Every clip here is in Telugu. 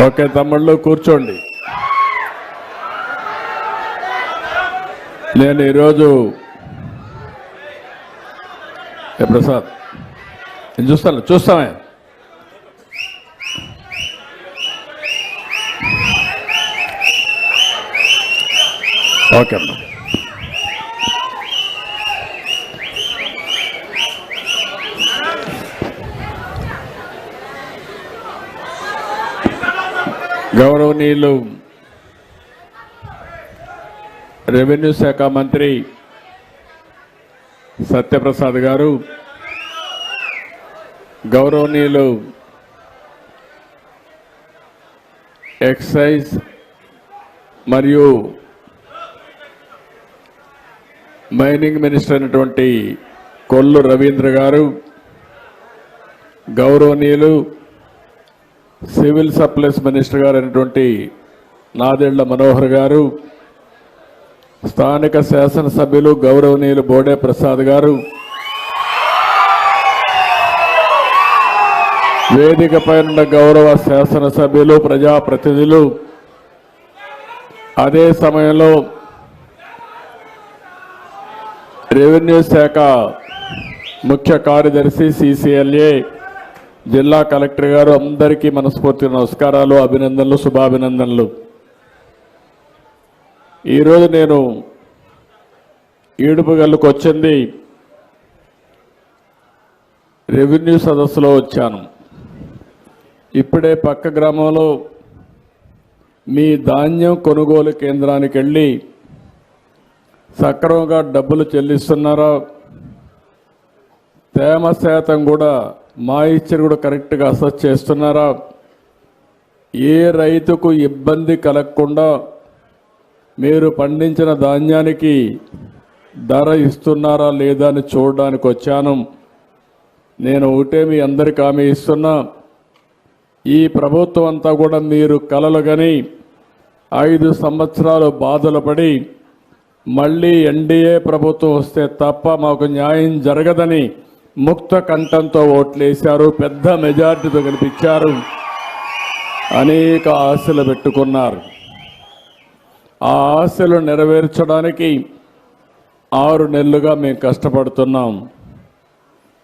ఓకే తమ్ముళ్ళు కూర్చోండి. నేను ఈరోజు ప్రసాద్ నేను చూస్తామే ఓకే అమ్మా. గౌరవనీయులు రెవెన్యూ శాఖ మంత్రి సత్యప్రసాద్ గారు, గౌరవనీయులు ఎక్సైజ్ మరియు మైనింగ్ మినిస్టర్ అయినటువంటి కొల్లు రవీంద్ర గారు, గౌరవనీయులు సివిల్ సప్లైస్ మినిస్టర్ గారు అయినటువంటి నాదెళ్ల మనోహర్ గారు, స్థానిక శాసనసభ్యులు గౌరవనీయులు బోడే ప్రసాద్ గారు, వేదికపై ఉన్న గౌరవ శాసనసభ్యులు ప్రజాప్రతినిధులు, అదే సమయంలో రెవెన్యూ శాఖ ముఖ్య కార్యదర్శి సిసిఎల్ఏ జిల్లా కలెక్టర్ గారు, అందరికీ మనస్ఫూర్తి నమస్కారాలు, అభినందనలు, శుభాభినందనలు. ఈరోజు నేను ఈడుపుగల్లుకు వచ్చింది రెవెన్యూ సదస్సులో వచ్చాను. ఇప్పుడే పక్క గ్రామంలో మీ ధాన్యం కొనుగోలు కేంద్రానికి వెళ్ళి సక్రమంగా డబ్బులు చెల్లిస్తున్నారా, తేమ శాతం కూడా మాయిశ్చర్ కూడా కరెక్ట్గా అసెస్ చేస్తున్నారా, ఏ రైతుకు ఇబ్బంది కలగకుండా మీరు పండించిన ధాన్యానికి ధర ఇస్తున్నారా లేదా అని చూడడానికి వచ్చాను. నేను ఒకటే మీ అందరికీ హామీ ఇస్తున్నా, ఈ ప్రభుత్వం అంతా కూడా మీరు కలలు గని 5 సంవత్సరాలు బాధలు పడి మళ్ళీ ఎన్డీఏ ప్రభుత్వం వస్తే తప్ప మాకు న్యాయం జరగదని ముక్త కంఠంతో ఓట్లేశారు, పెద్ద మెజార్టీతో గెలిపించారు, అనేక ఆశలు పెట్టుకున్నారు. ఆ ఆశలు నెరవేర్చడానికి 6 నెలలుగా మేము కష్టపడుతున్నాం,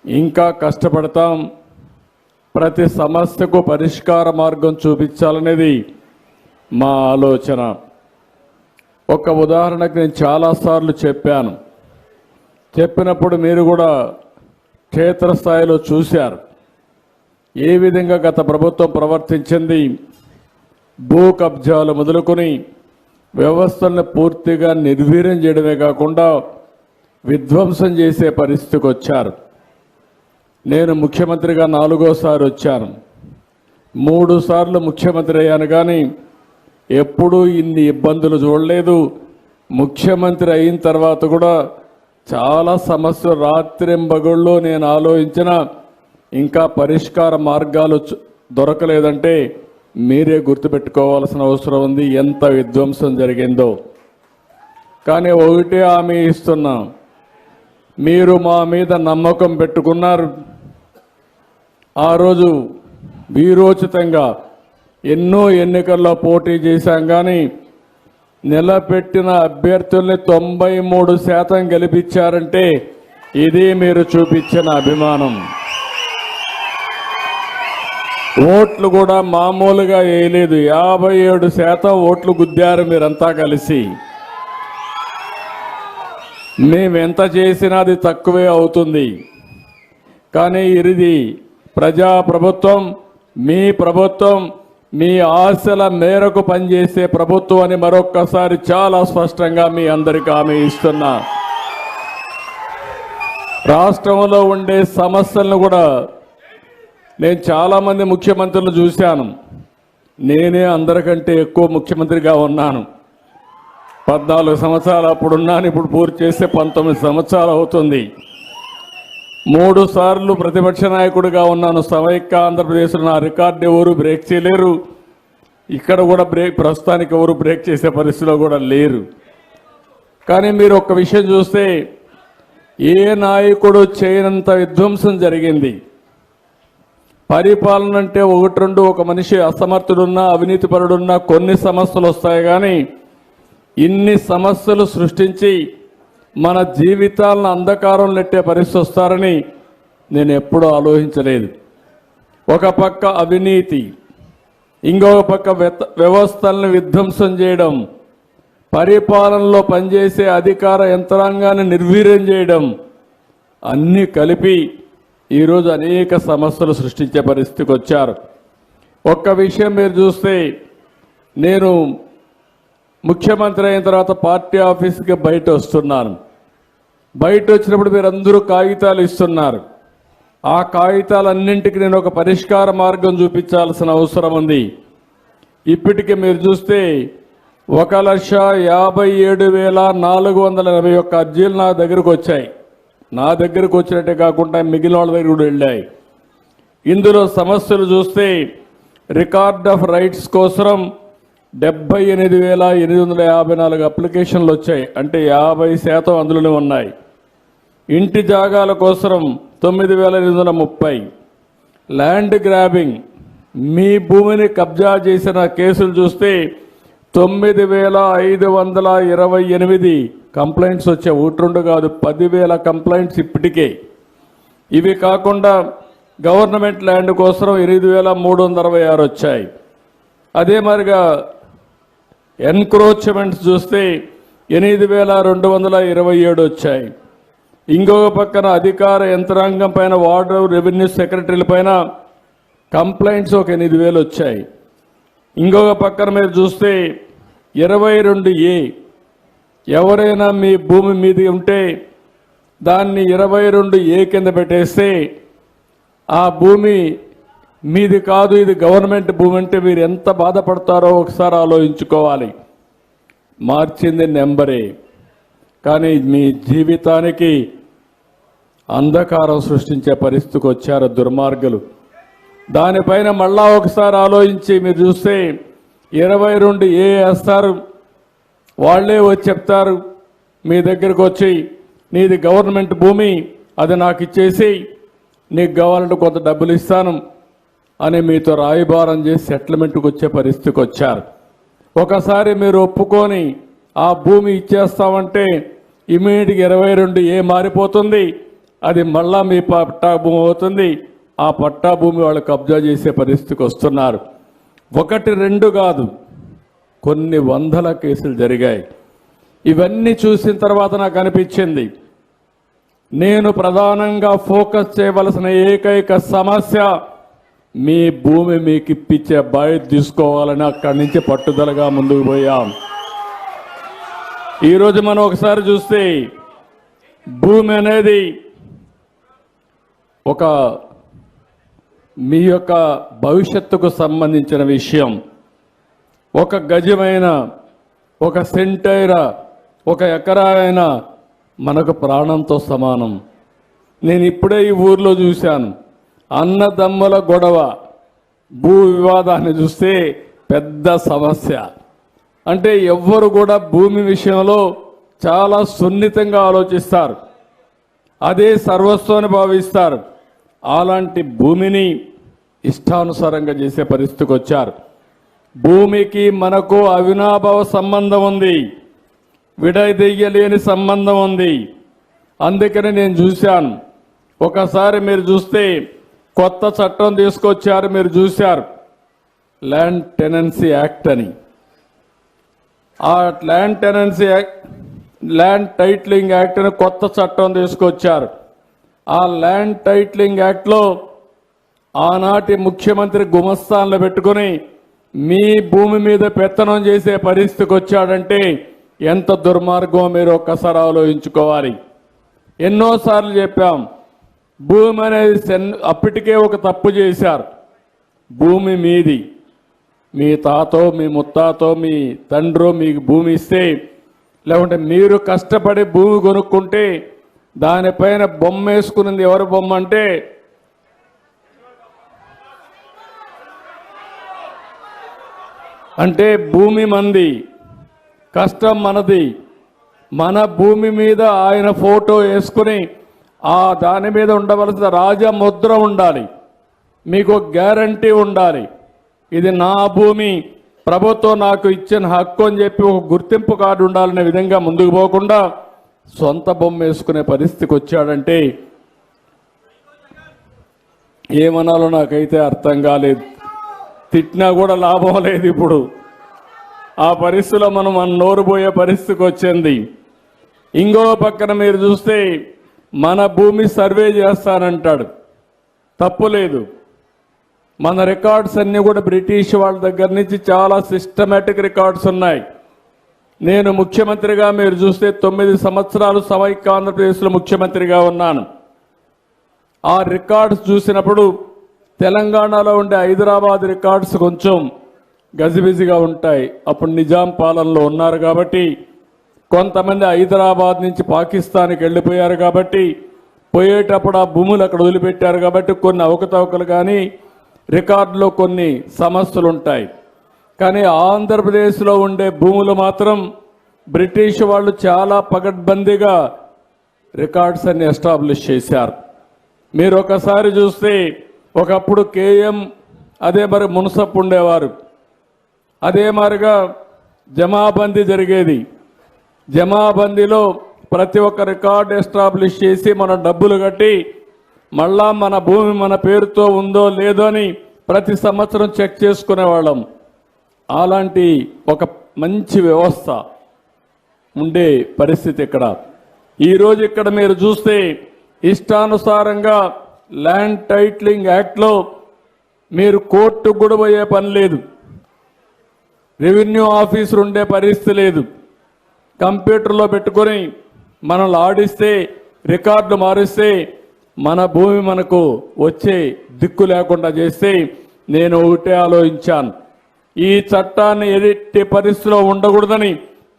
ఇంకా కష్టపడతాం. ప్రతి సమస్యకు పరిష్కార మార్గం చూపించాలనేది మా ఆలోచన. ఒక ఉదాహరణకు నేను చాలాసార్లు చెప్పినప్పుడు మీరు కూడా క్షేత్రస్థాయిలో చూశారు ఏ విధంగా గత ప్రభుత్వం ప్రవర్తించింది. భూ కబ్జాలు మొదలుకొని వ్యవస్థలను పూర్తిగా నిర్వీర్యం చేయడమే కాకుండా విధ్వంసం చేసే పరిస్థితికి వచ్చారు. నేను ముఖ్యమంత్రిగా 4వసారి వచ్చాను, 3 సార్లు ముఖ్యమంత్రి అయ్యాను, కానీ ఎప్పుడూ ఇన్ని ఇబ్బందులు చూడలేదు. ముఖ్యమంత్రి అయిన తర్వాత కూడా చాలా సమస్యలు రాత్రింబగళ్ళు నేను ఆలోచించిన ఇంకా పరిష్కార మార్గాలు దొరకలేదంటే మీరే గుర్తుపెట్టుకోవాల్సిన అవసరం ఉంది ఎంత విధ్వంసం జరిగిందో. కానీ ఒకటే హామీ ఇస్తున్నా, మీరు మా మీద నమ్మకం పెట్టుకున్నారు. ఆ రోజు వీరోచితంగా ఎన్నో ఎన్నికల్లో పోటీ చేశాం, కానీ నిలబెట్టిన అభ్యర్థుల్ని 93% గెలిపించారంటే ఇది మీరు చూపించిన అభిమానం. ఓట్లు కూడా మామూలుగా వేయలేదు, 57% ఓట్లు గుద్దారు మీరంతా కలిసి. మేమెంత చేసినా అది తక్కువే అవుతుంది, కానీ ఇది ప్రజాప్రభుత్వం, మీ ప్రభుత్వం, మీ ఆశల మేరకు పనిచేసే ప్రభుత్వం అని మరొక్కసారి చాలా స్పష్టంగా మీ అందరికీ హామీ ఇస్తున్నా. రాష్ట్రంలో ఉండే సమస్యలను కూడా నేను చాలామంది ముఖ్యమంత్రులు చూశాను, నేనే అందరికంటే ఎక్కువ ముఖ్యమంత్రిగా ఉన్నాను. 14 సంవత్సరాలు అప్పుడున్నాను, ఇప్పుడు పూర్తి చేస్తే 19 సంవత్సరాలు అవుతుంది. 3 సార్లు ప్రతిపక్ష నాయకుడిగా ఉన్నాను. సమైక్య ఆంధ్రప్రదేశ్లో నా రికార్డు ఎవరు బ్రేక్ చేయలేరు, ఇక్కడ కూడా ప్రస్తుతానికి ఎవరు బ్రేక్ చేసే పరిస్థితిలో కూడా లేరు. కానీ మీరు ఒక్క విషయం చూస్తే ఏ నాయకుడు చేయనంత విధ్వంసం జరిగింది. పరిపాలన అంటే ఒకటి రెండు, ఒక మనిషి అసమర్థుడున్నా అవినీతిపరుడున్నా కొన్ని సమస్యలు వస్తాయి, కానీ ఇన్ని సమస్యలు సృష్టించి మన జీవితాలను అంధకారం నెట్టే పరిస్థితి వస్తారని నేను ఎప్పుడూ ఆలోచించలేదు. ఒక పక్క అవినీతి, ఇంకొక పక్క వ్యవస్థలను విధ్వంసం చేయడం, పరిపాలనలో పనిచేసే అధికార యంత్రాంగాన్ని నిర్వీర్యం చేయడం, అన్నీ కలిపి ఈరోజు అనేక సమస్యలు సృష్టించే పరిస్థితికి వచ్చారు. ఒక్క విషయం మీరు చూస్తే, నేను ముఖ్యమంత్రి అయిన తర్వాత పార్టీ ఆఫీస్కి బయట వస్తున్నాను. బయట వచ్చినప్పుడు మీరందరూ కాగితాలు ఇస్తున్నారు. ఆ కాగితాలన్నింటికి నేను ఒక పరిష్కార మార్గం చూపించాల్సిన అవసరం ఉంది. ఇప్పటికి మీరు చూస్తే 1,57,481 అర్జీలు నా దగ్గరకు వచ్చాయి. నా దగ్గరకు వచ్చినట్టే కాకుండా మిగిలిన వాళ్ళ దగ్గర కూడా వెళ్ళాయి. ఇందులో సమస్యలు చూస్తే రికార్డ్ ఆఫ్ రైట్స్ కోసం 78,854 అప్లికేషన్లు వచ్చాయి, అంటే 50% అందులోనే ఉన్నాయి. ఇంటి జాగాల కోసం 9,830. ల్యాండ్ గ్రాబింగ్, మీ భూమిని కబ్జా చేసిన కేసులు చూస్తే 9,528 కంప్లైంట్స్ వచ్చాయి. ఒకటి రెండు కాదు, 10,000 కంప్లైంట్స్ ఇప్పటికే. ఇవి కాకుండా గవర్నమెంట్ ల్యాండ్ కోసం 8,366 వచ్చాయి. అదే మరిగా ఎన్క్రోచ్మెంట్స్ చూస్తే 8,227 వచ్చాయి. ఇంకొక పక్కన అధికార యంత్రాంగం పైన, వార్డు రెవెన్యూ సెక్రటరీల పైన కంప్లైంట్స్ ఒక 8,000 వచ్చాయి. ఇంకొక పక్కన మీరు చూస్తే 22A, ఎవరైనా మీ భూమి మీది ఉంటే దాన్ని 22A కింద పెట్టేస్తే ఆ భూమి మీది కాదు, ఇది గవర్నమెంట్ భూమి అంటే మీరు ఎంత బాధపడతారో ఒకసారి ఆలోచించుకోవాలి. మార్చింది నెంబరే, కానీ మీ జీవితానికి అంధకారం సృష్టించే పరిస్థితికి వచ్చారు దుర్మార్గులు. దానిపైన మళ్ళా ఒకసారి ఆలోచించి మీరు చూస్తే 22A వేస్తారు. వాళ్ళే వచ్చి చెప్తారు మీ దగ్గరకు వచ్చి, నీది గవర్నమెంట్ భూమి, అది నాకు ఇచ్చేసి నీకు కావాలంటే కొంత డబ్బులు ఇస్తాను అని మీతో రాయబారం చేసి సెటిల్మెంట్కి వచ్చే పరిస్థితికి వచ్చారు. ఒకసారి మీరు ఒప్పుకొని ఆ భూమి ఇచ్చేస్తామంటే ఇమీడియట్గా 22A మారిపోతుంది, అది మళ్ళా మీ పట్టా భూమి అవుతుంది. ఆ పట్టా భూమి వాళ్ళు కబ్జా చేసే పరిస్థితికి వస్తున్నారు. 1 2 కాదు, కొన్ని వందల కేసులు జరిగాయి. ఇవన్నీ చూసిన తర్వాత నాకు అనిపించింది, నేను ప్రధానంగా ఫోకస్ చేయవలసిన ఏకైక సమస్య మీ భూమి మీకు ఇప్పించే బాధ్యత తీసుకోవాలని అక్కడి నుంచి పట్టుదలగా ముందుకు పోయాం. ఈరోజు మనం ఒకసారి చూస్తే భూమి అనేది ఒక మీ యొక్క భవిష్యత్తుకు సంబంధించిన విషయం. ఒక గజమైన, ఒక సెంటైరా, ఒక ఎకరా అయినా మనకు ప్రాణంతో సమానం. నేను ఇప్పుడే ఈ ఊర్లో చూశాను, అన్నదమ్ముల గొడవ, భూ వివాదాన్ని చూస్తే పెద్ద సమస్య. అంటే ఎవ్వరు కూడా భూమి విషయంలో చాలా సున్నితంగా ఆలోచిస్తారు, అదే సర్వస్వాన్ని భావిస్తారు. అలాంటి భూమిని ఇష్టానుసారంగా చేసే పరిస్థితికి వచ్చారు. భూమికి మనకు అవినాభావ సంబంధం ఉంది, విడదీయలేని సంబంధం ఉంది. అందుకని నేను చూశాను, ఒకసారి మీరు చూస్తే కొత్త చట్టం తీసుకొచ్చారు, మీరు చూశారు, ల్యాండ్ టెనెన్సీ యాక్ట్ అని. ఆ land tenancy act, land titling act అని కొత్త చట్టం తీసుకొచ్చారు. ఆ ల్యాండ్ టైటిలింగ్ యాక్ట్లో ఆనాటి ముఖ్యమంత్రి గుమస్తాన్లు పెట్టుకుని మీ భూమి మీద పెత్తనం చేసే పరిస్థితికి వచ్చాడంటే ఎంత దుర్మార్గం మీరు ఒక్కసారి ఆలోచించుకోవాలి. ఎన్నోసార్లు చెప్పాం, భూమి అనేది అప్పటికే ఒక తప్పు చేశారు. భూమి మీది, మీ తాతో మీ ముత్తాతో మీ తండ్రో మీకు భూమి ఇస్తే, లేకుంటే మీరు కష్టపడి భూమి కొనుక్కుంటే దానిపైన బొమ్మ వేసుకున్నది ఎవరి బొమ్మ అంటే భూమి మంది, కష్టం మనది. మన భూమి మీద ఆయన ఫోటో వేసుకుని ఆ దాని మీద ఉండవలసిన రాజముద్ర ఉండాలి. మీకు ఒక గ్యారంటీ ఉండాలి. ఇది నా భూమి, ప్రభుత్వం నాకు ఇచ్చిన హక్కు అని చెప్పి ఒక గుర్తింపు కార్డు ఉండాలనే విధంగా ముందుకు పోకుండా సొంత బొమ్మ వేసుకునే పరిస్థితికి వచ్చాడంటే ఏమనాలో నాకైతే అర్థం కాలేదు. తిట్టినా కూడా లాభం లేదు. ఇప్పుడు ఆ పరిస్థితిలో మన నోరు పోయే పరిస్థితికి వచ్చింది. ఇంకో పక్కన మీరు చూస్తే మన భూమి సర్వే చేస్తానంటాడు. తప్పు లేదు. మన రికార్డ్స్ అన్నీ కూడా బ్రిటిష్ వాళ్ళ దగ్గర నుంచి చాలా సిస్టమేటిక్ రికార్డ్స్ ఉన్నాయి. నేను ముఖ్యమంత్రిగా మీరు చూస్తే 9 సంవత్సరాలు సమైక్య ఆంధ్రప్రదేశ్లో ముఖ్యమంత్రిగా ఉన్నాను. ఆ రికార్డ్స్ చూసినప్పుడు తెలంగాణలో ఉండే హైదరాబాద్ రికార్డ్స్ కొంచెం గజిబిజిగా ఉంటాయి. అప్పుడు నిజాం పాలనలో ఉన్నారు కాబట్టి, కొంతమంది హైదరాబాద్ నుంచి పాకిస్తాన్కి వెళ్ళిపోయారు కాబట్టి, పోయేటప్పుడు ఆ భూములు అక్కడ వదిలిపెట్టారు కాబట్టి కొన్ని అవకతవకలు కానీ రికార్డులో కొన్ని సమస్యలు ఉంటాయి. కానీ ఆంధ్రప్రదేశ్లో ఉండే భూములు మాత్రం బ్రిటిష్ వాళ్ళు చాలా పకడ్బందీగా రికార్డ్స్ అన్ని ఎస్టాబ్లిష్ చేశారు. మీరు ఒకసారి చూస్తే ఒకప్పుడు కేఎం, అదే మరి మున్సప్ ఉండేవారు, అదే మరిగా జమాబందీ జరిగేది. జమాబందీలో ప్రతి ఒక్క రికార్డు ఎస్టాబ్లిష్ చేసి మనం డబ్బులు కట్టి మళ్ళా మన భూమి మన పేరుతో ఉందో లేదో అని ప్రతి సంవత్సరం చెక్ చేసుకునేవాళ్ళం. అలాంటి ఒక మంచి వ్యవస్థ ఉండే పరిస్థితి ఇక్కడ. ఈరోజు ఇక్కడ మీరు చూస్తే ఇష్టానుసారంగా ల్యాండ్ టైటిలింగ్ యాక్ట్లో మీరు కోర్టుకు కూడా పోయే పని లేదు. రెవెన్యూ ఆఫీసర్ ఉండే పరిస్థితి లేదు. కంప్యూటర్లో పెట్టుకొని మనల్ని ఆడిస్తే రికార్డు మారిస్తే మన భూమి మనకు వచ్చే దిక్కు లేకుండా చేస్తే నేను ఒకటే ఆలోచించాను, ఈ చట్టాన్ని ఎట్టి పరిస్థితిలో ఉండకూడదని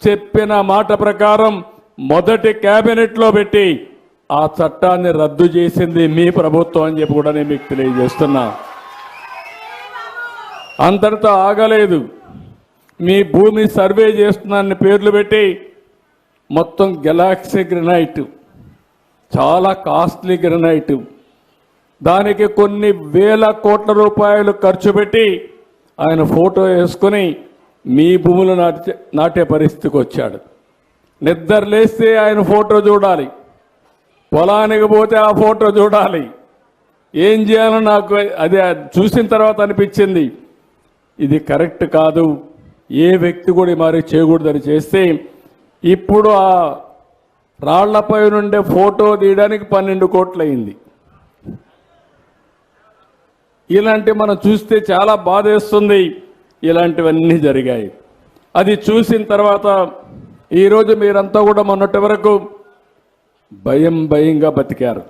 చెప్పిన మాట ప్రకారం మొదటి క్యాబినెట్లో పెట్టి ఆ చట్టాన్ని రద్దు చేసింది మీ ప్రభుత్వం అని చెప్పి కూడా నేను మీకు తెలియజేస్తున్నా. అంతటితో ఆగలేదు. మీ భూమి సర్వే చేస్తున్నాన్ని పేర్లు పెట్టి మొత్తం గెలాక్సీ గ్రనైట్, చాలా కాస్ట్లీ గ్రనైట్, దానికి కొన్ని వేల కోట్ల రూపాయలు ఖర్చు పెట్టి ఆయన ఫోటో వేసుకొని మీ భూములు నాటే పరిస్థితికి వచ్చాడు. నిద్ర లేస్తే ఆయన ఫోటో చూడాలి, పొలానికి పోతే ఆ ఫోటో చూడాలి. ఏం చేయాలో నాకు అదే చూసిన తర్వాత అనిపించింది, ఇది కరెక్ట్ కాదు, ఏ వ్యక్తి కూడా మరి చేయకూడదని చేస్తే ఇప్పుడు ఆ రాళ్లపై నుండే ఫోటో తీయడానికి 12 కోట్లు అయింది. ఇలాంటి మనం చూస్తే చాలా బాధేస్తుంది. ఇలాంటివన్నీ జరిగాయి. అది చూసిన తర్వాత ఈరోజు మీరంతా కూడా మొన్నటి వరకు భయంగా బతికారు.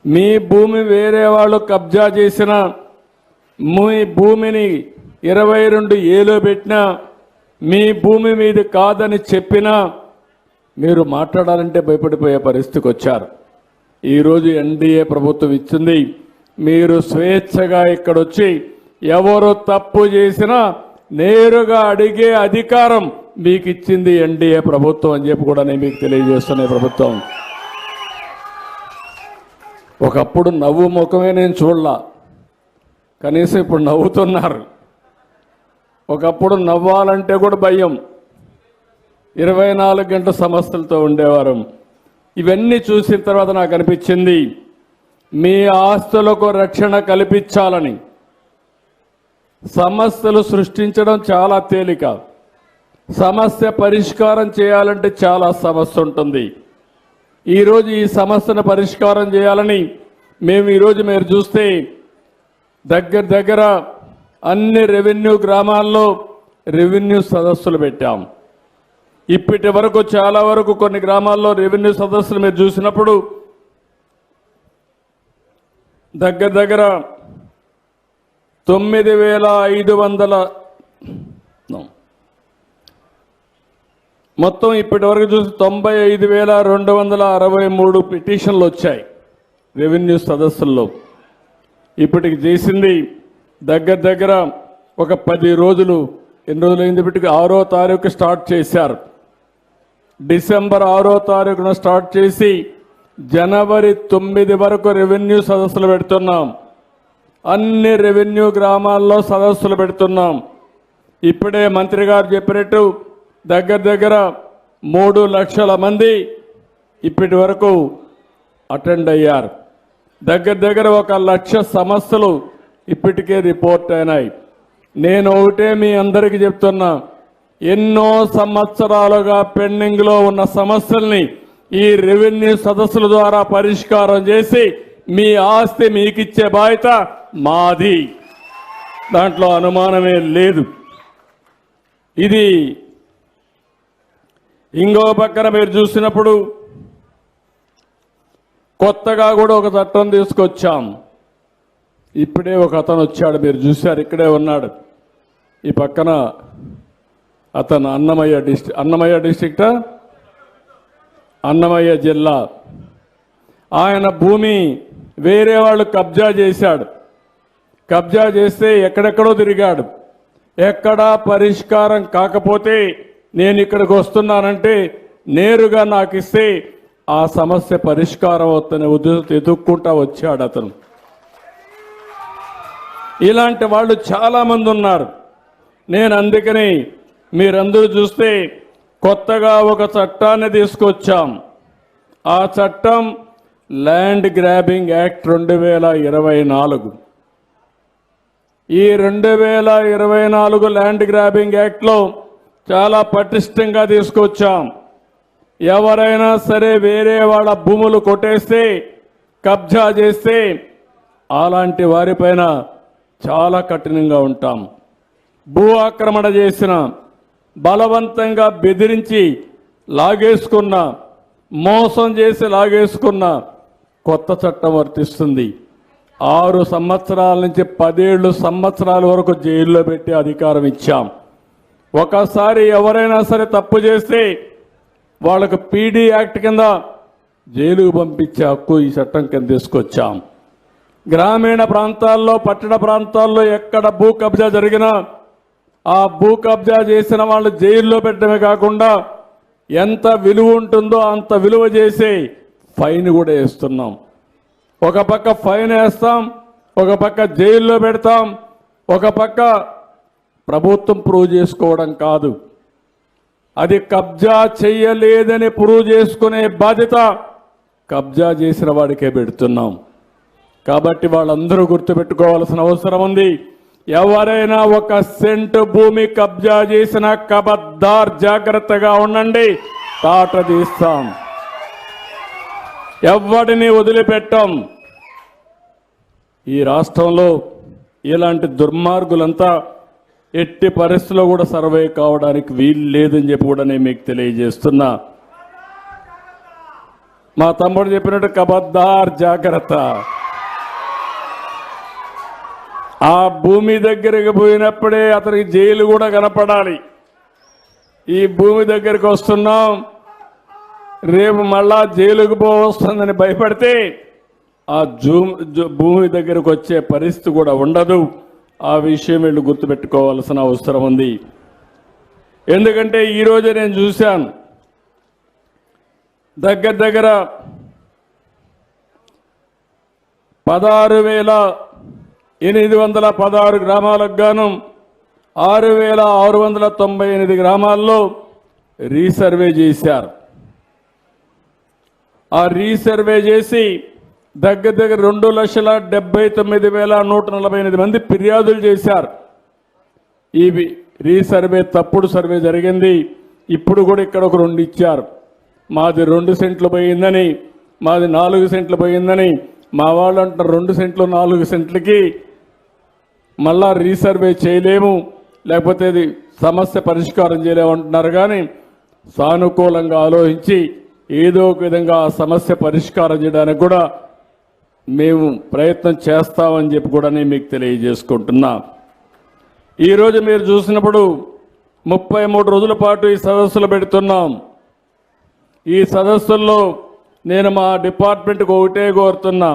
మీ భూమి వేరే వాళ్ళు కబ్జా చేసిన, మీ భూమిని 22 ఏలో పెట్టినా, మీ భూమి మీది కాదని చెప్పినా మీరు మాట్లాడాలంటే భయపడిపోయే పరిస్థితికి వచ్చారు. ఈరోజు ఎన్డీఏ ప్రభుత్వం ఇచ్చింది, మీరు స్వేచ్ఛగా ఇక్కడొచ్చి ఎవరు తప్పు చేసినా నేరుగా అడిగే అధికారం మీకు ఇచ్చింది ఎన్డీఏ ప్రభుత్వం అని చెప్పి కూడా నేను మీకు తెలియజేస్తున్న ప్రభుత్వం. ఒకప్పుడు నవ్వు ముఖమే నేను చూడలా, కనీసం ఇప్పుడు నవ్వుతున్నారు. ఒకప్పుడు నవ్వాలంటే కూడా భయం, 24 గంటల సమస్యలతో ఉండేవారు. ఇవన్నీ చూసిన తర్వాత నాకు అనిపించింది, మీ ఆస్తులకు రక్షణ కల్పించాలని. సమస్యలు సృష్టించడం చాలా తేలిక, సమస్య పరిష్కారం చేయాలంటే చాలా సమస్య ఉంటుంది. ఈరోజు ఈ సమస్యను పరిష్కారం చేయాలని మేము ఈరోజు మీరు చూస్తే దగ్గర అన్ని రెవెన్యూ గ్రామాల్లో రెవెన్యూ సదస్సులు పెట్టాం. ఇప్పటి వరకు చాలా వరకు కొన్ని గ్రామాల్లో రెవెన్యూ సదస్సులు మీరు చూసినప్పుడు దగ్గర 9,500 మొత్తం ఇప్పటి వరకు చూసి 95,263 పిటిషన్లు వచ్చాయి రెవెన్యూ సదస్సుల్లో. ఇప్పటికి చేసింది దగ్గర ఒక 10 రోజులు. ఎన్ని రోజులైంది? ఇప్పటికి 6వ తారీఖు స్టార్ట్ చేశారు. డిసెంబర్ 6వ తారీఖున స్టార్ట్ చేసి జనవరి 9 వరకు రెవెన్యూ సదస్సులు పెడుతున్నాం. అన్ని రెవెన్యూ గ్రామాల్లో సదస్సులు పెడుతున్నాం. ఇప్పుడే మంత్రి గారు చెప్పినట్టు దగ్గర 3 లక్షల మంది ఇప్పటి వరకు అటెండ్ అయ్యారు. దగ్గర 1 లక్ష సమస్యలు ఇప్పటికే రిపోర్ట్ అయినాయి. నేను ఒకటే మీ అందరికీ చెప్తున్నా, ఎన్నో సంవత్సరాలుగా పెండింగ్లో ఉన్న సమస్యల్ని ఈ రెవెన్యూ సదస్సుల ద్వారా పరిష్కారం చేసి మీ ఆస్తి మీకిచ్చే బాధ్యత మాది. దాంట్లో అనుమానమే లేదు. ఇది ఇంకో పక్కన మీరు చూసినప్పుడు కొత్తగా కూడా ఒక చట్టం తీసుకొచ్చాం. ఇప్పుడే ఒక అతను వచ్చాడు, మీరు చూశారు, ఇక్కడే ఉన్నాడు. ఈ పక్కన అతను అన్నమయ్య డిస్ట్రిక్టా, అన్నమయ్య జిల్లా. ఆయన భూమి వేరే వాళ్ళు కబ్జా చేశాడు. కబ్జా చేస్తే ఎక్కడెక్కడో తిరిగాడు. ఎక్కడా పరిష్కారం కాకపోతే నేను ఇక్కడికి వస్తున్నానంటే నేరుగా నాకు ఇస్తే ఆ సమస్య పరిష్కారం అవుతున్న ఉద్దేశంతో ఎదుక్కుంటా వచ్చాడు అతను. ఇలాంటి వాళ్ళు చాలా మంది ఉన్నారు. నేను అందుకని మీరందరూ చూస్తే కొత్తగా ఒక చట్టాన్ని తీసుకొచ్చాం. ఆ చట్టం ల్యాండ్ గ్రాబింగ్ యాక్ట్ 2024. ఈ 2024 ల్యాండ్ గ్రాబింగ్ యాక్ట్లో చాలా పటిష్టంగా తీసుకొచ్చాం. ఎవరైనా సరే వేరే వాళ్ళ భూములు కొట్టేస్తే, కబ్జా చేస్తే అలాంటి వారిపైన చాలా కఠినంగా ఉంటాం. భూ ఆక్రమణ చేసిన, బలవంతంగా బెదిరించి లాగేసుకున్న, మోసం చేసి లాగేసుకున్న కొత్త చట్టం వర్తిస్తుంది. 6 సంవత్సరాల నుంచి 17 సంవత్సరాల వరకు జైల్లో పెట్టి అధికారం ఇచ్చాం. ఒకసారి ఎవరైనా సరే తప్పు చేస్తే వాళ్ళకు పీడీ యాక్ట్ కింద జైలుకు పంపించే హక్కు ఈ చట్టం కింద తీసుకొచ్చాం. గ్రామీణ ప్రాంతాల్లో, పట్టణ ప్రాంతాల్లో ఎక్కడ భూ కబ్జా జరిగినా ఆ భూ కబ్జా చేసిన వాళ్ళు జైల్లో పెట్టడమే కాకుండా ఎంత విలువ ఉంటుందో అంత విలువ చేసి ఫైన్ కూడా వేస్తున్నాం. ఒక పక్క ఫైన్ వేస్తాం, ఒక పక్క జైల్లో పెడతాం, ఒక పక్క ప్రభుత్వం ప్రూవ్ చేసుకోవడం కాదు, అది కబ్జా చెయ్యలేదని ప్రూవ్ చేసుకునే బాధ్యత కబ్జా చేసిన వాడికే పెడుతున్నాం. కాబట్టి వాళ్ళందరూ గుర్తుపెట్టుకోవాల్సిన అవసరం ఉంది. ఎవరైనా 1 సెంటు భూమి కబ్జా చేసిన కబద్దార్, జాగ్రత్తగా ఉండండి, తాట తీస్తాం, ఎవడిని వదిలిపెట్టాం. ఈ రాష్ట్రంలో ఇలాంటి దుర్మార్గులంతా ఎట్టి పరిస్థితుల్లో కూడా సర్వే కావడానికి వీలు లేదని చెప్పి కూడా నేను మీకు తెలియజేస్తున్నా. మా తమ్ముడు చెప్పినట్టు కబద్దార్, జాగ్రత్త. ఆ భూమి దగ్గరికి పోయినప్పుడే అతనికి జైలు కూడా కనపడాలి. ఈ భూమి దగ్గరికి వస్తున్నాం, రేపు మళ్ళా జైలుకు పోవస్తుందని భయపడితే ఆ భూమి దగ్గరకు వచ్చే పరిస్థితి కూడా ఉండదు. ఆ విషయం వీళ్ళు గుర్తుపెట్టుకోవాల్సిన అవసరం ఉంది. ఎందుకంటే ఈరోజు నేను చూశాను, దగ్గర 16,816 గ్రామాలకు గాను 6,698 గ్రామాల్లో రీసర్వే చేశారు. ఆ రీసర్వే చేసి దగ్గర 2,79,148 మంది ఫిర్యాదులు చేశారు. ఈ రీసర్వే తప్పుడు సర్వే జరిగింది. ఇప్పుడు కూడా ఇక్కడ ఒక 2 ఇచ్చారు. మాది 2 సెంట్లు పోయిందని, మాది 4 సెంట్లు పోయిందని. మా వాళ్ళు అంటారు 2 సెంట్లు 4 సెంట్లకి మళ్ళా రీసర్వే చేయలేము, లేకపోతే ఇది సమస్య పరిష్కారం చేయలేము అంటున్నారు. కానీ సానుకూలంగా ఆలోచించి ఏదో ఒక విధంగా ఆ సమస్య పరిష్కారం చేయడానికి కూడా మేము ప్రయత్నం చేస్తామని చెప్పి కూడా నేను మీకు తెలియజేసుకుంటున్నా. ఈరోజు మీరు చూసినప్పుడు 33 రోజుల పాటు ఈ సదస్సులు పెడుతున్నాం. ఈ సదస్సుల్లో నేను మా డిపార్ట్మెంట్కి ఒకటే కోరుతున్నా,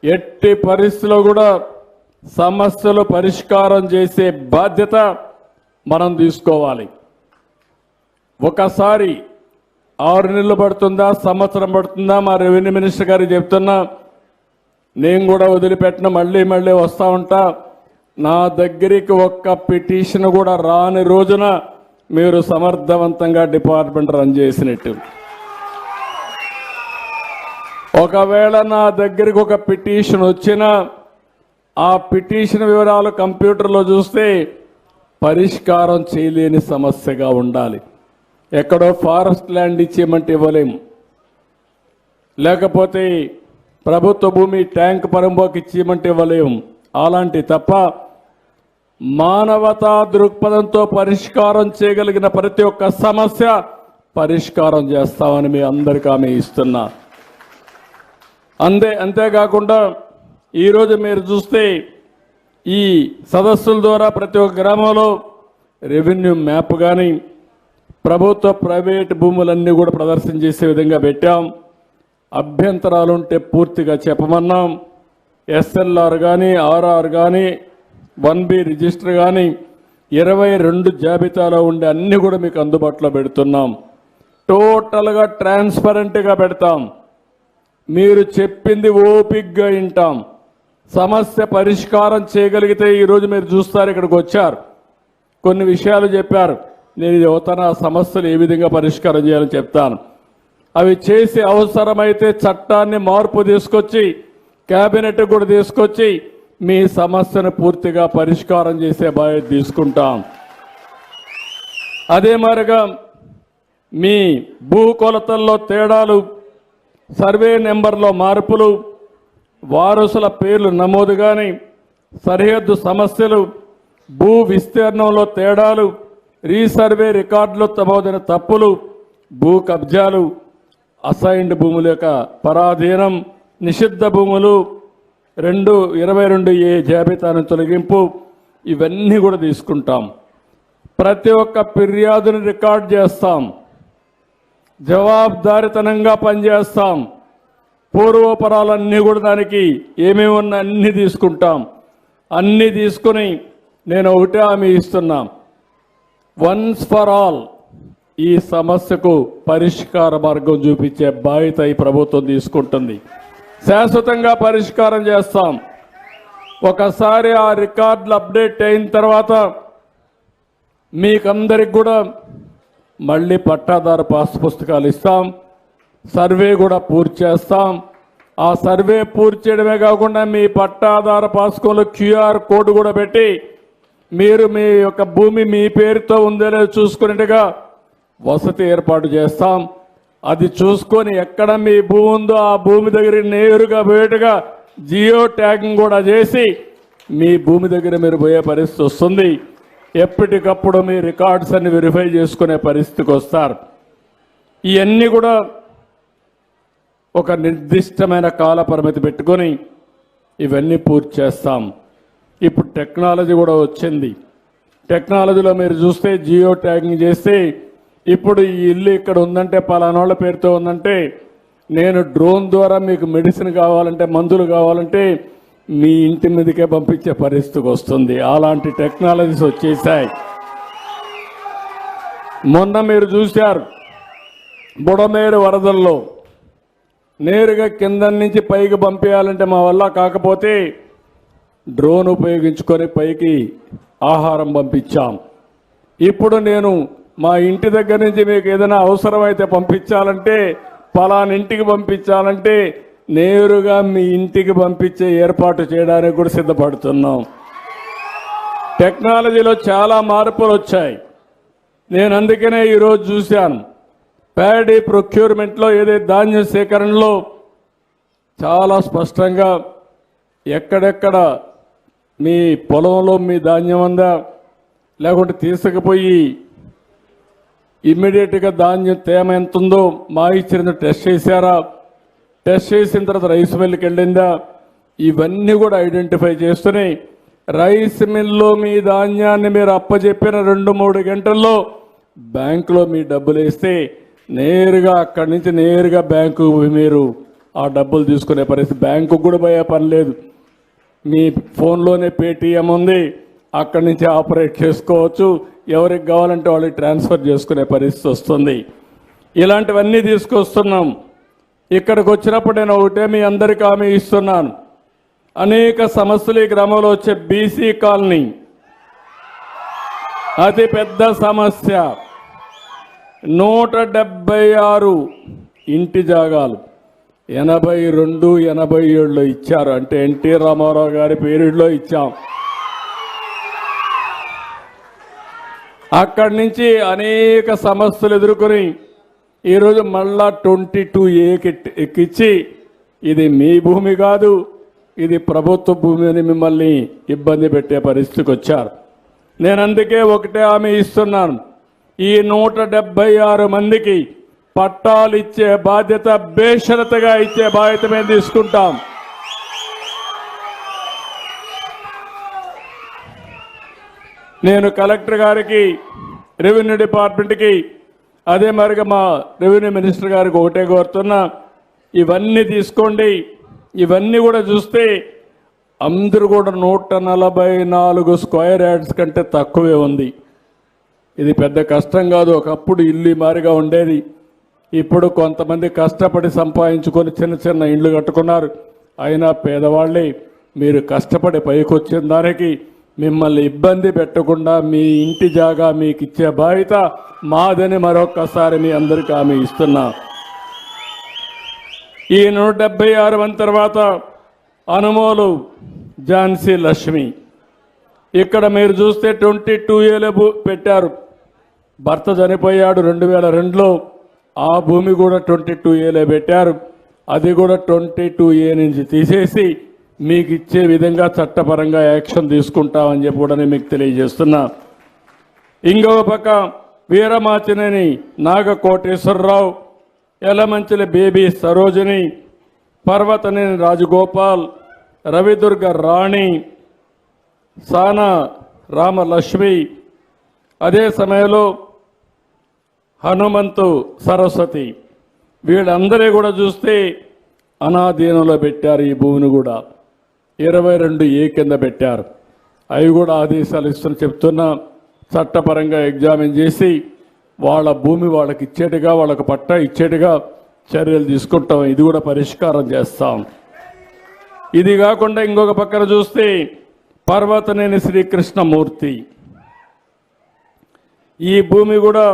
ఎట్టి పరిస్థితుల్లో కూడా సమస్యలు పరిష్కారం చేసే బాధ్యత మనం తీసుకోవాలి. ఒకసారి 6 నెలలు పడుతుందా, సంవత్సరం పడుతుందా, మా రెవెన్యూ మినిస్టర్ గారికి చెప్తున్నా, నేను కూడా వదిలిపెట్టిన మళ్ళీ మళ్ళీ వస్తూ ఉంటా. నా దగ్గరికి ఒక్క పిటిషన్ కూడా రాని రోజున మీరు సమర్థవంతంగా డిపార్ట్మెంట్ రన్ చేసినట్టు. ఒకవేళ నా దగ్గరికి ఒక పిటిషన్ వచ్చినా ఆ పిటిషన్ వివరాలు కంప్యూటర్లో చూస్తే పరిష్కారం చేయలేని సమస్యగా ఉండాలి. ఎక్కడో ఫారెస్ట్ ల్యాండ్ ఇచ్చేయమంటే ఇవ్వలేము, లేకపోతే ప్రభుత్వ భూమి ట్యాంక్ పరంబోకి ఇచ్చేయమంటే ఇవ్వలేము. అలాంటి తప్ప మానవతా దృక్పథంతో పరిష్కారం చేయగలిగిన ప్రతి ఒక్క సమస్య పరిష్కారం చేస్తామని మీ అందరికీ హామీ ఇస్తున్నా. అంతేకాకుండా ఈరోజు మీరు చూస్తే ఈ సదస్సుల ద్వారా ప్రతి ఒక్క గ్రామంలో రెవెన్యూ మ్యాప్ కానీ ప్రభుత్వ ప్రైవేట్ భూములన్నీ కూడా ప్రదర్శన చేసే విధంగా పెట్టాం. అభ్యంతరాలుంటే పూర్తిగా చెప్పమన్నాం. ఎస్ఎల్ఆర్ కానీ ఆర్ఆర్ కానీ 1B రిజిస్టర్ కానీ 22 జాబితాలో ఉండే అన్ని కూడా మీకు అందుబాటులో పెడుతున్నాం. టోటల్గా ట్రాన్స్పరెంట్గా పెడతాం. మీరు చెప్పింది ఓపిక్గా వింటాం. సమస్య పరిష్కారం చేయగలిగితే ఈరోజు మీరు చూస్తారు, ఇక్కడికి వచ్చారు, కొన్ని విషయాలు చెప్పారు. నేను ఇది అవుతాను, ఆ సమస్యలు ఏ విధంగా పరిష్కారం చేయాలని చెప్తాను. అవి చేసి అవసరమైతే చట్టాన్ని మార్పు తీసుకొచ్చి కేబినెట్ కూడా తీసుకొచ్చి మీ సమస్యను పూర్తిగా పరిష్కారం చేసే బాధ్యత తీసుకుంటాం. అదే మరిగా మీ భూ కొలతల్లో తేడాలు, సర్వే నెంబర్లో మార్పులు, వారసుల పేర్లు నమోదు కానీ, సరిహద్దు సమస్యలు, భూ విస్తీర్ణంలో తేడాలు, రీసర్వే రికార్డులో నమోదైన తప్పులు, భూ కబ్జాలు, అసైన్డ్ భూముల యొక్క పరాధీనం, నిషిద్ధ భూములు 22A జాబితాను తొలగింపు, ఇవన్నీ కూడా తీసుకుంటాం. ప్రతి ఒక్క ఫిర్యాదుని రికార్డ్ చేస్తాం. జవాబుదారితనంగా పనిచేస్తాం. పూర్వపరాలన్నీ కూడా దానికి ఏమేమి ఉన్నా అన్నీ తీసుకుంటాం. అన్నీ తీసుకుని నేను ఒకటే హామీ ఇస్తున్నా, వన్స్ ఫర్ ఆల్ ఈ సమస్యకు పరిష్కార మార్గం చూపించే బాధ్యత ఈ ప్రభుత్వం తీసుకుంటుంది. శాశ్వతంగా పరిష్కారం చేస్తాం. ఒకసారి ఆ రికార్డులు అప్డేట్ అయిన తర్వాత మీకందరికి కూడా మళ్ళీ పట్టాదారు పాస్ పుస్తకాలు ఇస్తాం. సర్వే కూడా పూర్తి చేస్తాం. ఆ సర్వే పూర్తి చేయడమే కాకుండా మీ పట్టాదారు పాస్కోలో QR కోడ్ కూడా పెట్టి మీరు మీ యొక్క భూమి మీ పేరుతో ఉందో లేదో చూసుకునేట్టుగా వసతి ఏర్పాటు చేస్తాం. అది చూసుకొని ఎక్కడ మీ భూమి ఉందో ఆ భూమి దగ్గర నేరుగా పోయేట్టుగా జియో ట్యాగింగ్ కూడా చేసి మీ భూమి దగ్గర మీరు పోయే పరిస్థితి వస్తుంది. ఎప్పటికప్పుడు మీ రికార్డ్స్ అన్ని వెరిఫై చేసుకునే పరిస్థితికి వస్తారు. ఇవన్నీ కూడా ఒక నిర్దిష్టమైన కాల పరిమితి పెట్టుకొని ఇవన్నీ పూర్తి చేస్తాం. ఇప్పుడు టెక్నాలజీ కూడా వచ్చింది. టెక్నాలజీలో మీరు చూస్తే జియో ట్యాగింగ్ చేస్తే ఇప్పుడు ఈ ఇల్లు ఇక్కడ ఉందంటే పలానాళ్ళ పేరుతో ఉందంటే నేను డ్రోన్ ద్వారా మీకు మెడిసిన్ కావాలంటే మందులు కావాలంటే మీ ఇంటి మీదకే పంపించే పరిస్థితికి వస్తుంది. అలాంటి టెక్నాలజీస్ వచ్చేసాయి. మొన్న మీరు చూశారు బుడమేరు వరదల్లో నేరుగా కింద నుంచి పైకి పంపించాలంటే మా వల్ల కాకపోతే డ్రోన్ ఉపయోగించుకొని పైకి ఆహారం పంపించాం. ఇప్పుడు నేను మా ఇంటి దగ్గర నుంచి మీకు ఏదైనా అవసరమైతే పంపించాలంటే పలానా ఇంటికి పంపించాలంటే నేరుగా మీ ఇంటికి పంపించే ఏర్పాటు చేయడానికి కూడా సిద్ధపడుతున్నాం. టెక్నాలజీలో చాలా మార్పులు వచ్చాయి. నేను అందుకనే ఈరోజు చూశాను ప్యాడీ ప్రొక్యూర్మెంట్లో ఏదైతే ధాన్య సేకరణలో చాలా స్పష్టంగా ఎక్కడెక్కడ మీ పొలంలో మీ ధాన్యం ఉందా లేకుంటే తీసుకుపోయి ఇమ్మీడియట్గా ధాన్యం తేమ ఎంత ఉందో మాయిశ్చర్ టెస్ట్ చేశారా, టెస్ట్ చేసిన తర్వాత రైస్ మిల్కి వెళ్ళిందా, ఇవన్నీ కూడా ఐడెంటిఫై చేస్తూనే రైస్ మిల్లో మీ ధాన్యాన్ని మీరు అప్పచెప్పిన 2-3 గంటల్లో బ్యాంకులో మీ డబ్బులు వేస్తే నేరుగా అక్కడి నుంచి నేరుగా బ్యాంకు మీరు ఆ డబ్బులు తీసుకునే పరిస్థితి. బ్యాంకు కూడా పోయే పని లేదు. మీ ఫోన్లోనే పేటీఎం ఉంది, అక్కడి నుంచి ఆపరేట్ చేసుకోవచ్చు. ఎవరికి కావాలంటే వాళ్ళకి ట్రాన్స్ఫర్ చేసుకునే పరిస్థితి వస్తుంది. ఇలాంటివన్నీ తీసుకొస్తున్నాం. ఇక్కడికి వచ్చినప్పుడు నేను ఒకటే మీ అందరికీ హామీ ఇస్తున్నాను, అనేక సమస్యలు ఈ గ్రామంలో వచ్చే బీసీ కాలనీ అతి పెద్ద సమస్య. 176 ఇంటి జాగాలు 82, 87లో ఇచ్చారు. అంటే ఎన్టీ రామారావు గారి పీరియడ్లో ఇచ్చాం. అక్కడి నుంచి అనేక సమస్యలు ఎదుర్కొని ఈరోజు మళ్ళా 22A ఎక్కించి ఇది మీ భూమి కాదు, ఇది ప్రభుత్వ భూమి అని మిమ్మల్ని ఇబ్బంది పెట్టే పరిస్థితికి వచ్చారు. నేను అందుకే ఒకటే హామీ ఇస్తున్నాను, ఈ 176 మందికి పట్టాలు ఇచ్చే బాధ్యత బేషరతుగా ఇచ్చే బాధ్యత మేము తీసుకుంటాం. నేను కలెక్టర్ గారికి, రెవెన్యూ డిపార్ట్మెంట్కి, అదే మరిగా మా రెవెన్యూ మినిస్టర్ గారికి ఒకటే కోరుతున్నా, ఇవన్నీ తీసుకోండి. ఇవన్నీ కూడా చూస్తే అందరూ కూడా 144 స్క్వేర్ యార్డ్స్ కంటే తక్కువే ఉంది. ఇది పెద్ద కష్టం కాదు. ఒకప్పుడు ఇల్లు మారిగా ఉండేది. ఇప్పుడు కొంతమంది కష్టపడి సంపాదించుకొని చిన్న చిన్న ఇండ్లు కట్టుకున్నారు. అయినా పేదవాళ్ళే. మీరు కష్టపడి పైకి వచ్చిన దానికి మిమ్మల్ని ఇబ్బంది పెట్టకుండా మీ ఇంటి జాగా మీకు ఇచ్చే బాధ్యత మాదని మరొక్కసారి మీ అందరికీ హామీ ఇస్తున్నా. ఈ 176 మంది తర్వాత అనుమోలు ఝాన్సీ లక్ష్మి, ఇక్కడ మీరు చూస్తే 22Aలో పెట్టారు. భర్త చనిపోయాడు 2002లో. ఆ భూమి కూడా 22Aలో పెట్టారు. అది కూడా 22A నుంచి తీసేసి మీకు ఇచ్చే విధంగా చట్టపరంగా యాక్షన్ తీసుకుంటామని చెప్పి కూడా నేను మీకు తెలియజేస్తున్నా. ఇంకొక పక్క వీరమాచినేని నాగకోటేశ్వరరావు, ఎలమంచిల బేబీ సరోజిని, పర్వతనేని రాజగోపాల్, రవిదుర్గ రాణి, సానా రామలక్ష్మి, అదే సమయంలో హనుమంతు సరస్వతి, వీళ్ళందరూ కూడా చూస్తే అనాధీనంలో పెట్టారు. ఈ భూమిని కూడా 22A కింద పెట్టారు. అవి కూడా ఆదేశాలు ఇస్తున్న చెప్తున్నా, చట్టపరంగా ఎగ్జామిన్ చేసి వాళ్ళ భూమి వాళ్ళకి ఇచ్చేట్టుగా, వాళ్ళకు పట్టా ఇచ్చేట్టుగా చర్యలు తీసుకుంటాం. ఇది కూడా పరిష్కారం చేస్తాం. ఇది కాకుండా ఇంకొక పక్కన చూస్తే పర్వతనేని శ్రీకృష్ణమూర్తి, ఈ భూమి కూడా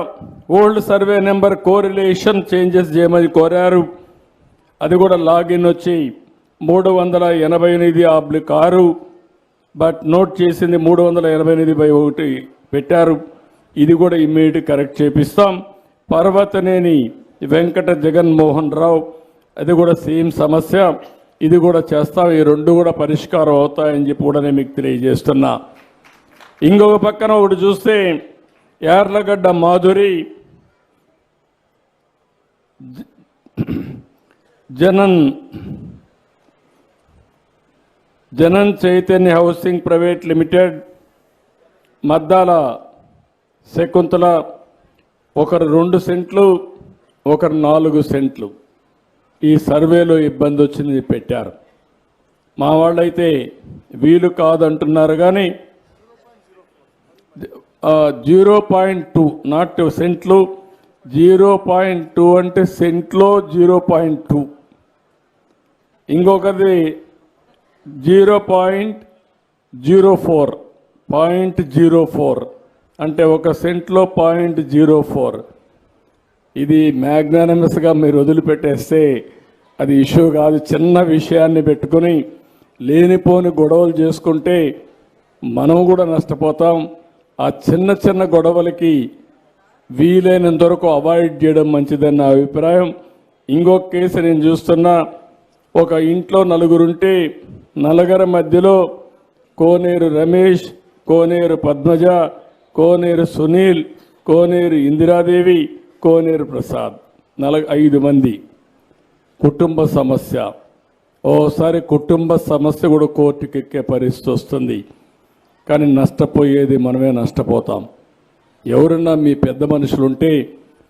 old survey number correlation changes చేయమని కోరారు. అది కూడా లాగిన్ వచ్చి 388/6, బట్ నోట్ చేసింది 388/1 పెట్టారు. ఇది కూడా ఇమ్మీడియట్ కరెక్ట్ చేపిస్తాం. పర్వతనేని వెంకట జగన్మోహన్ రావు, అది కూడా సేమ్ సమస్య, ఇది కూడా చేస్తాం. ఈ రెండు కూడా పరిష్కారం అవుతాయని చెప్పి కూడా నేను మీకు తెలియజేస్తున్నా. ఇంకొక పక్కన ఒకటి చూస్తే Yarlagadda Madhuri, Janan Chaitanya housing private limited, Maddala Shakuntala, ఒకరు 2 సెంట్లు, ఒకరు 4 సెంట్లు. ఈ సర్వేలో ఇబ్బంది వచ్చింది పెట్టారు. మా వాళ్ళైతే వీలు కాదంటున్నారు. కానీ 0.2 నాట్ సెంట్లు, 0.2 అంటే సెంట్లో 0.2, ఇంకొకది 0.04 అంటే ఒక సెంట్లో 0.04. ఇది మ్యాగ్నానమస్గా మీరు వదిలిపెట్టేస్తే అది ఇష్యూ కాదు. చిన్న విషయాన్ని పెట్టుకొని లేనిపోని గొడవలు చేసుకుంటే మనం కూడా నష్టపోతాం. ఆ చిన్న చిన్న గొడవలకి వీలైనంత వరకు అవాయిడ్ చేయడం మంచిదని నా అభిప్రాయం. ఇంకొక కేసు నేను చూస్తున్నా, ఒక ఇంట్లో 4 ఉంటే 4 మధ్యలో కోనేరు రమేష్, కోనేరు పద్మజ, కోనేరు సునీల్, కోనేరు ఇందిరాదేవి, కోనేరు ప్రసాద్, 5 మంది. కుటుంబ సమస్య. ఓసారి కుటుంబ సమస్య కూడా కోర్టుకి ఎక్కే పరిస్థితి వస్తుంది. కానీ నష్టపోయేది మనమే నష్టపోతాం. ఎవరన్నా మీ పెద్ద మనుషులు ఉంటే,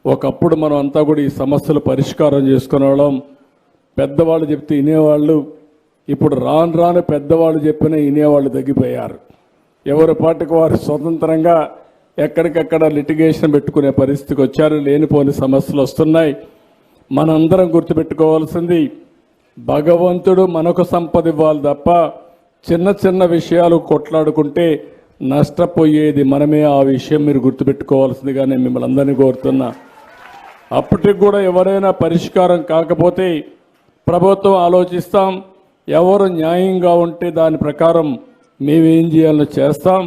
ఒకప్పుడు మనం అంతా కూడా ఈ సమస్యలు పరిష్కారం చేసుకునే వాళ్ళం. పెద్దవాళ్ళు చెప్తే వినేవాళ్ళు. ఇప్పుడు రాను పెద్దవాళ్ళు చెప్పినా వినేవాళ్ళు తగ్గిపోయారు. ఎవరి పాటికి వారు స్వతంత్రంగా ఎక్కడికక్కడ లిటిగేషన్ పెట్టుకునే పరిస్థితికి వచ్చారు. లేనిపోని సమస్యలు వస్తున్నాయి. మనందరం గుర్తుపెట్టుకోవాల్సింది, భగవంతుడు మనకు సంపద ఇవ్వాలి తప్ప చిన్న చిన్న విషయాలు కొట్లాడుకుంటే నష్టపోయేది మనమే. ఆ విషయం మీరు గుర్తుపెట్టుకోవాల్సిందిగా నేను మిమ్మల్ని అందరినీ కోరుతున్నా. అప్పటికి కూడా ఎవరైనా పరిష్కారం కాకపోతే ప్రభుత్వం ఆలోచిస్తాం, ఎవరు న్యాయంగా ఉంటే దాని ప్రకారం మేమేం చేయాలో చేస్తాం.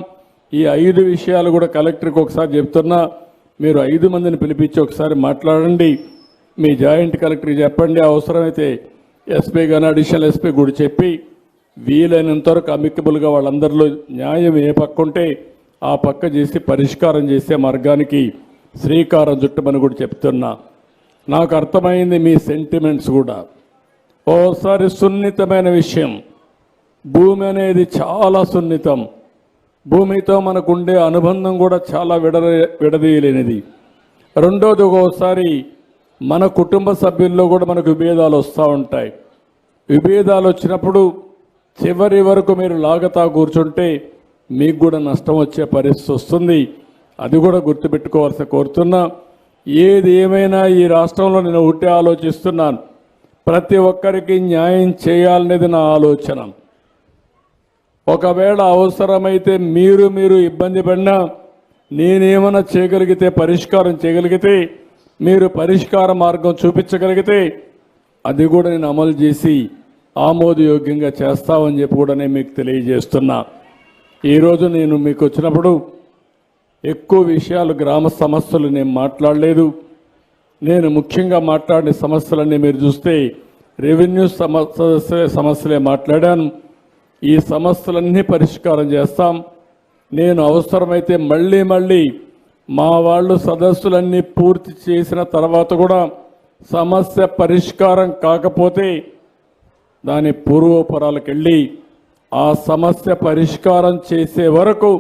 ఈ 5 విషయాలు కూడా కలెక్టర్కి ఒకసారి చెప్తున్నా, మీరు 5 మందిని పిలిపించి ఒకసారి మాట్లాడండి. మీ జాయింట్ కలెక్టర్కి చెప్పండి, అవసరమైతే ఎస్పీ కానీ అడిషనల్ ఎస్పీ కూడా చెప్పి వీలైనంత వరకు అమికబుల్గా వాళ్ళందరిలో న్యాయం ఏ పక్క ఉంటే ఆ పక్క చేసి పరిష్కారం చేసే మార్గానికి శ్రీకారం చుట్టమని కూడా చెప్తున్నా. నాకు అర్థమైంది మీ సెంటిమెంట్స్ కూడా. ఓసారి సున్నితమైన విషయం, భూమి అనేది చాలా సున్నితం. భూమితో మనకుండే అనుబంధం కూడా చాలా విడదీయలేనిది. రెండోది, ఒక్కోసారి మన కుటుంబ సభ్యుల్లో కూడా మనకు విభేదాలు వస్తూ ఉంటాయి. విభేదాలు వచ్చినప్పుడు చివరి వరకు మీరు లాగతా కూర్చుంటే మీకు కూడా నష్టం వచ్చే పరిస్థితి వస్తుంది. అది కూడా గుర్తుపెట్టుకోవాల్సి కోరుతున్నా. ఏది ఏమైనా ఈ రాష్ట్రంలో నేను ఒకటే ఆలోచిస్తున్నాను, ప్రతి ఒక్కరికి న్యాయం చేయాలనేది నా ఆలోచన. ఒకవేళ అవసరమైతే మీరు ఇబ్బంది పడినా నేనేమైనా చేయగలిగితే, పరిష్కారం చేయగలిగితే, మీరు పరిష్కార మార్గం చూపించగలిగితే అది కూడా నేను అమలు చేసి ఆమోదయోగ్యంగా చేస్తామని చెప్పి కూడా నేను మీకు తెలియజేస్తున్నా. ఈరోజు నేను మీకు వచ్చినప్పుడు ఎక్కువ విషయాలు గ్రామ సమస్యలు నేను మాట్లాడలేదు. నేను ముఖ్యంగా మాట్లాడిన సమస్యలన్నీ మీరు చూస్తే రెవెన్యూ సమస్యలే మాట్లాడాను. ఈ సమస్యలన్నీ పరిష్కారం చేస్తాం. నేను అవసరమైతే మళ్ళీ మా వాళ్ళు సదస్సులన్నీ పూర్తి చేసిన తర్వాత కూడా సమస్య పరిష్కారం కాకపోతే దాని పూర్వోపరాలకు వెళ్ళి ఆ సమస్య పరిష్కారం చేసే వరకు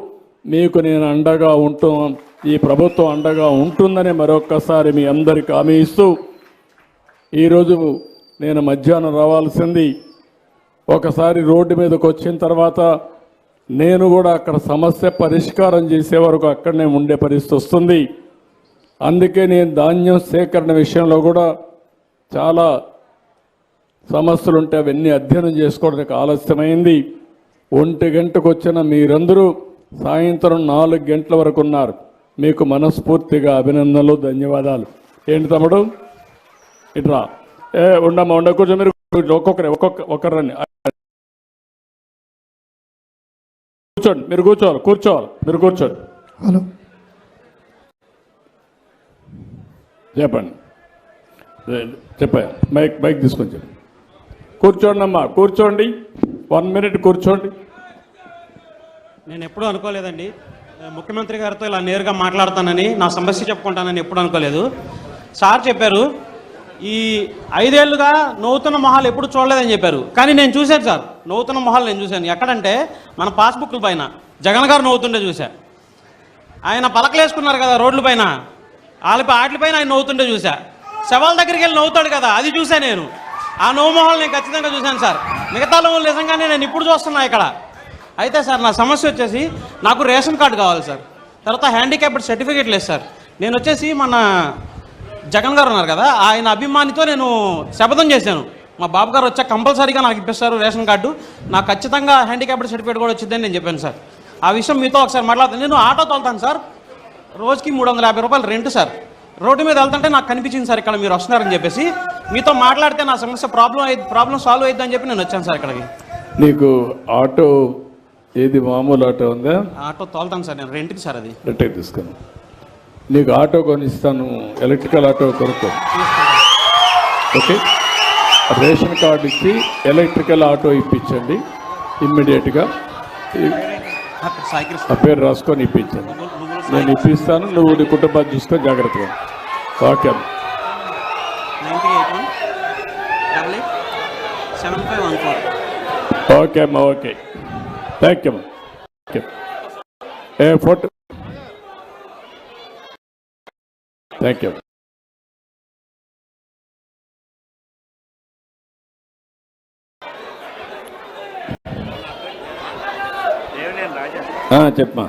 మీకు నేను అండగా ఉంటాను, ఈ ప్రభుత్వం అండగా ఉంటుందని మరొక్కసారి మీ అందరికీ హామీ ఇస్తూ, ఈరోజు నేను మధ్యాహ్నం రావాల్సింది. ఒకసారి రోడ్డు మీదకి వచ్చిన తర్వాత నేను కూడా అక్కడ సమస్య పరిష్కారం చేసే వరకు అక్కడనే ఉండే పరిస్థితి వస్తుంది. అందుకే నేను ధాన్యం సేకరణ విషయంలో కూడా చాలా సమస్యలు ఉంటే అవన్నీ అధ్యయనం చేసుకోవడానికి ఆలస్యమైంది. 1 గంటకు వచ్చిన మీరందరూ సాయంత్రం 4 గంటల వరకు ఉన్నారు. మీకు మనస్ఫూర్తిగా అభినందనలు, ధన్యవాదాలు. ఏంటి తమ్ముడు ఇట్రా, ఉండమ్మా, కూర్చో. మీరు ఒక్కొక్కరు రండి, కూర్చోండి. మీరు కూర్చోవాలి. మీరు కూర్చోండి. హలో, చెప్పాను. మైక్ తీసుకొని చెప్పండి. కూర్చోండి అమ్మా, కూర్చోండి. 1 మినిట్ కూర్చోండి. నేను ఎప్పుడూ అనుకోలేదండి ముఖ్యమంత్రి గారితో ఇలా నేరుగా మాట్లాడతానని, నా సమస్య చెప్పుకుంటానని ఎప్పుడు అనుకోలేదు. సార్ చెప్పారు ఈ 5 ఏళ్లుగా నవ్వుతున్న మొహాలు ఎప్పుడు చూడలేదని చెప్పారు. కానీ నేను చూశాను సార్, నవ్వుతున్న మొహాలు నేను చూశాను. ఎక్కడంటే మన పాస్బుక్ల పైన జగన్ గారు నవ్వుతుండే చూశా. ఆయన పలకలు వేసుకున్నారు కదా రోడ్ల పైన, వాటిపైన ఆయన నవ్వుతుండే చూశా. శవాల దగ్గరికి వెళ్ళి నవ్వుతాడు కదా, అది చూశా నేను. ఆ నవ్వు మొహాలు నేను ఖచ్చితంగా చూశాను సార్. మిగతా నవ్వులు నిజంగానే నేను ఇప్పుడు చూస్తున్నా ఇక్కడ. అయితే సార్ నా సమస్య వచ్చేసి నాకు రేషన్ కార్డు కావాలి సార్, తర్వాత హ్యాండిక్యాప్డ్ సర్టిఫికేట్ లేదు సార్. నేను వచ్చేసి మన జగన్ గారు ఉన్నారు కదా, ఆయన అభిమానితో నేను శపథం చేశాను, మా బాబు గారు వచ్చాక కంపల్సరీగా నాకు ఇప్పిస్తారు రేషన్ కార్డు, నాకు ఖచ్చితంగా హ్యాండిక్యాప్డ్ సర్టిఫికేట్ కూడా వచ్చిందని నేను చెప్పాను సార్. ఆ విషయం మీతో ఒకసారి మాట్లాడుతాను. నేను ఆటో తోలుతాను సార్, రోజుకి 350 రూపాయలు రెంట్ సార్. రోడ్డు మీద వెళ్తుంటే నాకు కనిపించింది సార్ ఇక్కడ మీరు వస్తున్నారని చెప్పేసి, మీతో మాట్లాడితే నా సమస్య ప్రాబ్లం సాల్వ్ అవుతుందని చెప్పి నేను వచ్చాను సార్ ఇక్కడికి. నీకు ఆటో ఏది మామూలు ఆటో ఉందా? ఆటో తోలుతాను సార్ నేను, రెంట్కి సార్. అది రెంట్కి తీసుకుని నీకు ఆటో కొనిస్తాను, ఎలక్ట్రికల్ ఆటో కొనుక్కో. ఓకే, రేషన్ కార్డు ఇచ్చి ఎలక్ట్రికల్ ఆటో ఇప్పించండి ఇమ్మీడియట్గా. ఆ పేరు రాసుకొని ఇప్పించండి, నేను ఇప్పిస్తాను. నువ్వు నీ కుటుంబాన్ని చూసుకొని జాగ్రత్తగా. ఓకే, 98187514. ఓకే అమ్మా, ఓకే, థ్యాంక్ యూ అమ్మా. Okay, photo, thank you. చెప్పమా.